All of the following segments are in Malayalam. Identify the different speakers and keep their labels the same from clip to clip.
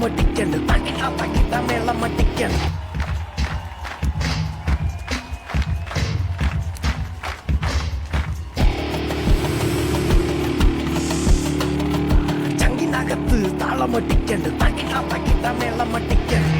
Speaker 1: മട്ടിക്കണ്ട് തകിട തകിട മേളം മട്ടിക്കണ്ട് ചങ്കിനകത്ത് താളം മട്ടിക്കണ്ട് തകിട തകിട മേളം മട്ടിക്കണ്ട്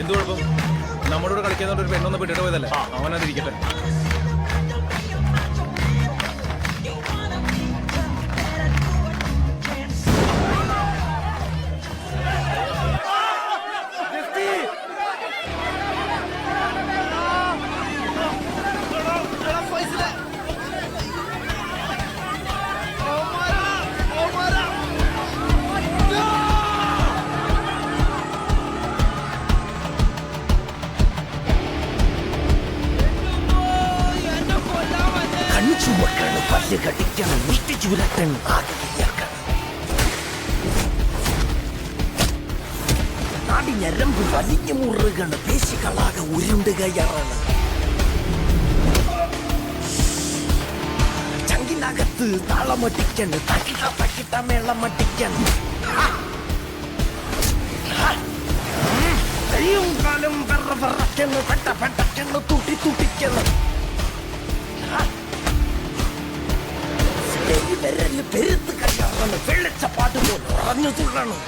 Speaker 2: എന്ത് കുഴപ്പം? നമ്മളോട് കളിക്കുന്ന ഒരു പെണ്ണൊന്ന് വിട്ടിട്ട് പോയതല്ലേ, അവനതിരിക്കട്ടെ. ചുമക്കണം, പല്ല് കടിക്കണം, മുഷ്ടി ചുരട്ടണം, ആകെ വിയർക്കണം. നാടി ഞരമ്പ് വലിഞ്ഞു മുറുകണ്, പേശികളാകെ ഉരുണ്ട് കയറണം. ചങ്കിനകത്ത് താളമടിക്കണം, തകിട തകിട മേളമടിക്കണം. കയ്യും കാലും വെറ വെറക്കണം, പെട്ട പെട്ടക്കണം, തുട്ടി തുട്ടിക്കണം. പെരുത്ത് കയ്യാറണം, വെള്ളച്ചപ്പാട്ട് പോലെ ഉറഞ്ഞു തുള്ളണം.